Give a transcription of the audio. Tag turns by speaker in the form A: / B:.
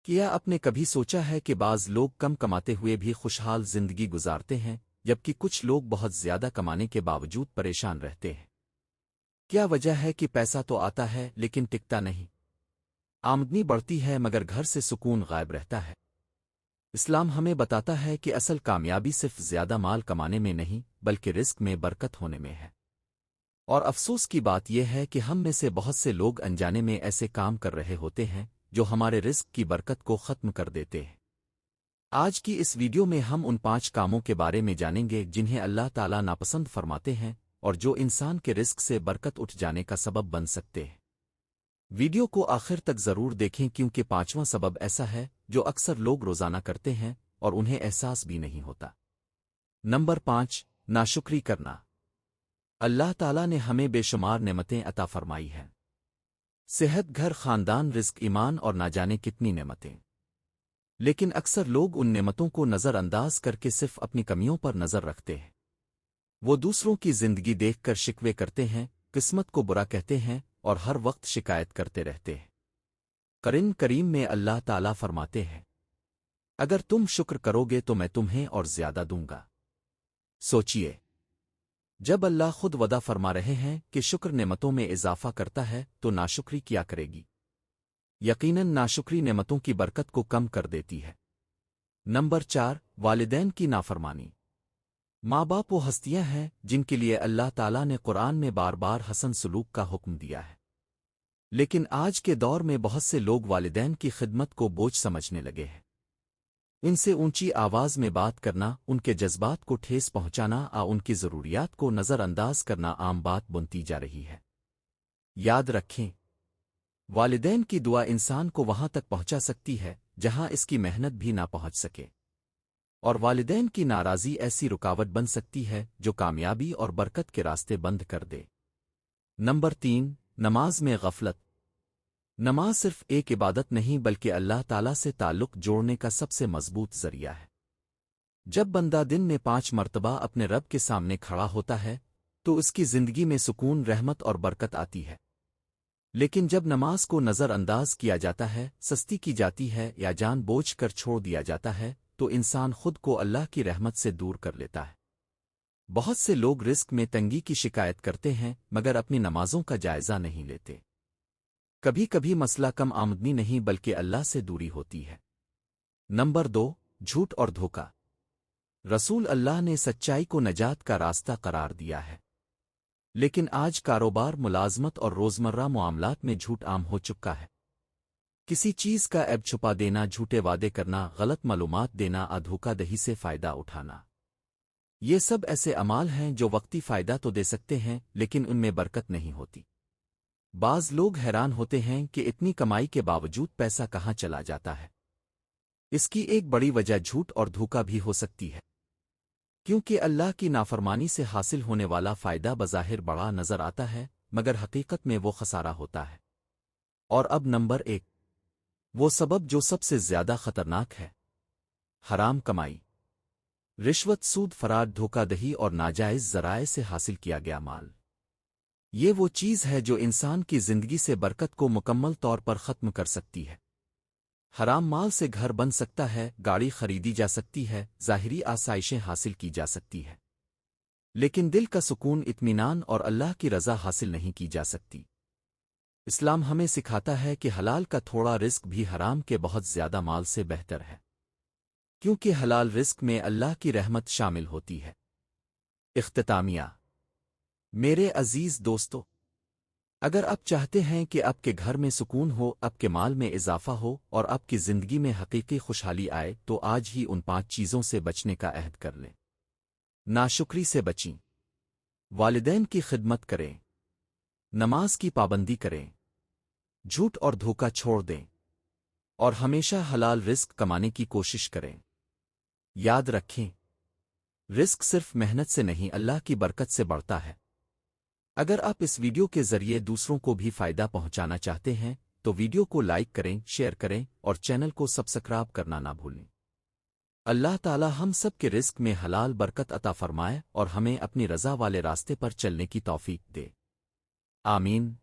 A: کیا آپ نے کبھی سوچا ہے کہ بعض لوگ کم کماتے ہوئے بھی خوشحال زندگی گزارتے ہیں جبکہ کچھ لوگ بہت زیادہ کمانے کے باوجود پریشان رہتے ہیں؟ کیا وجہ ہے کہ پیسہ تو آتا ہے لیکن ٹکتا نہیں؟ آمدنی بڑھتی ہے مگر گھر سے سکون غائب رہتا ہے۔ اسلام ہمیں بتاتا ہے کہ اصل کامیابی صرف زیادہ مال کمانے میں نہیں بلکہ رزق میں برکت ہونے میں ہے۔ اور افسوس کی بات یہ ہے کہ ہم میں سے بہت سے لوگ انجانے میں ایسے کام کر رہے ہوتے ہیں جو ہمارے رزق کی برکت کو ختم کر دیتے ہیں۔ آج کی اس ویڈیو میں ہم ان 5 کاموں کے بارے میں جانیں گے جنہیں اللہ تعالیٰ ناپسند فرماتے ہیں اور جو انسان کے رزق سے برکت اٹھ جانے کا سبب بن سکتے ہیں۔ ویڈیو کو آخر تک ضرور دیکھیں کیونکہ 5واں سبب ایسا ہے جو اکثر لوگ روزانہ کرتے ہیں اور انہیں احساس بھی نہیں ہوتا۔ نمبر 5، ناشکری کرنا۔ اللہ تعالیٰ نے ہمیں بے شمار نعمتیں عطا فرمائی ہیں۔ صحت، گھر، خاندان، رزق، ایمان اور نہ جانے کتنی نعمتیں۔ لیکن اکثر لوگ ان نعمتوں کو نظر انداز کر کے صرف اپنی کمیوں پر نظر رکھتے ہیں۔ وہ دوسروں کی زندگی دیکھ کر شکوے کرتے ہیں، قسمت کو برا کہتے ہیں اور ہر وقت شکایت کرتے رہتے ہیں۔ قرآن کریم میں اللہ تعالیٰ فرماتے ہیں، اگر تم شکر کرو گے تو میں تمہیں اور زیادہ دوں گا۔ سوچئے، جب اللہ خود وعدہ فرما رہے ہیں کہ شکر نعمتوں میں اضافہ کرتا ہے تو ناشکری کیا کرے گی؟ یقیناً ناشکری نعمتوں کی برکت کو کم کر دیتی ہے۔ نمبر 4، والدین کی نافرمانی۔ ماں باپ وہ ہستیاں ہیں جن کے لیے اللہ تعالیٰ نے قرآن میں بار بار حسن سلوک کا حکم دیا ہے، لیکن آج کے دور میں بہت سے لوگ والدین کی خدمت کو بوجھ سمجھنے لگے ہیں۔ ان سے اونچی آواز میں بات کرنا، ان کے جذبات کو ٹھیس پہنچانا ان کی ضروریات کو نظر انداز کرنا عام بات بنتی جا رہی ہے۔ یاد رکھیں، والدین کی دعا انسان کو وہاں تک پہنچا سکتی ہے جہاں اس کی محنت بھی نہ پہنچ سکے، اور والدین کی ناراضی ایسی رکاوٹ بن سکتی ہے جو کامیابی اور برکت کے راستے بند کر دے۔ نمبر 3، نماز میں غفلت۔ نماز صرف ایک عبادت نہیں بلکہ اللہ تعالیٰ سے تعلق جوڑنے کا سب سے مضبوط ذریعہ ہے۔ جب بندہ دن میں 5 مرتبہ اپنے رب کے سامنے کھڑا ہوتا ہے تو اس کی زندگی میں سکون، رحمت اور برکت آتی ہے۔ لیکن جب نماز کو نظر انداز کیا جاتا ہے، سستی کی جاتی ہے یا جان بوجھ کر چھوڑ دیا جاتا ہے تو انسان خود کو اللہ کی رحمت سے دور کر لیتا ہے۔ بہت سے لوگ رزق میں تنگی کی شکایت کرتے ہیں مگر اپنی نمازوں کا جائزہ نہیں لیتے۔ کبھی کبھی مسئلہ کم آمدنی نہیں بلکہ اللہ سے دوری ہوتی ہے۔ نمبر 2، جھوٹ اور دھوکہ۔ رسول اللہ نے سچائی کو نجات کا راستہ قرار دیا ہے، لیکن آج کاروبار، ملازمت اور روزمرہ معاملات میں جھوٹ عام ہو چکا ہے۔ کسی چیز کا عیب چھپا دینا، جھوٹے وعدے کرنا، غلط معلومات دینا، دھوکہ دہی سے فائدہ اٹھانا، یہ سب ایسے اعمال ہیں جو وقتی فائدہ تو دے سکتے ہیں لیکن ان میں برکت نہیں ہوتی۔ بعض لوگ حیران ہوتے ہیں کہ اتنی کمائی کے باوجود پیسہ کہاں چلا جاتا ہے۔ اس کی ایک بڑی وجہ جھوٹ اور دھوکہ بھی ہو سکتی ہے، کیونکہ اللہ کی نافرمانی سے حاصل ہونے والا فائدہ بظاہر بڑا نظر آتا ہے مگر حقیقت میں وہ خسارہ ہوتا ہے۔ اور اب نمبر 1، وہ سبب جو سب سے زیادہ خطرناک ہے، حرام کمائی۔ رشوت، سود، فراڈ، دھوکہ دہی اور ناجائز ذرائع سے حاصل کیا گیا مال، یہ وہ چیز ہے جو انسان کی زندگی سے برکت کو مکمل طور پر ختم کر سکتی ہے۔ حرام مال سے گھر بن سکتا ہے، گاڑی خریدی جا سکتی ہے، ظاہری آسائشیں حاصل کی جا سکتی ہے، لیکن دل کا سکون، اطمینان اور اللہ کی رضا حاصل نہیں کی جا سکتی۔ اسلام ہمیں سکھاتا ہے کہ حلال کا تھوڑا رزق بھی حرام کے بہت زیادہ مال سے بہتر ہے، کیونکہ حلال رزق میں اللہ کی رحمت شامل ہوتی ہے۔ اختتامیہ، میرے عزیز دوستو، اگر آپ چاہتے ہیں کہ آپ کے گھر میں سکون ہو، آپ کے مال میں اضافہ ہو اور آپ کی زندگی میں حقیقی خوشحالی آئے تو آج ہی ان 5 چیزوں سے بچنے کا عہد کر لیں۔ ناشکری سے بچیں، والدین کی خدمت کریں، نماز کی پابندی کریں، جھوٹ اور دھوکہ چھوڑ دیں، اور ہمیشہ حلال رزق کمانے کی کوشش کریں۔ یاد رکھیں، رزق صرف محنت سے نہیں، اللہ کی برکت سے بڑھتا ہے۔ اگر آپ اس ویڈیو کے ذریعے دوسروں کو بھی فائدہ پہنچانا چاہتے ہیں تو ویڈیو کو لائک کریں، شیئر کریں اور چینل کو سبسکرائب کرنا نہ بھولیں۔ اللہ تعالی ہم سب کے رزق میں حلال برکت عطا فرمائے اور ہمیں اپنی رضا والے راستے پر چلنے کی توفیق دے۔ آمین۔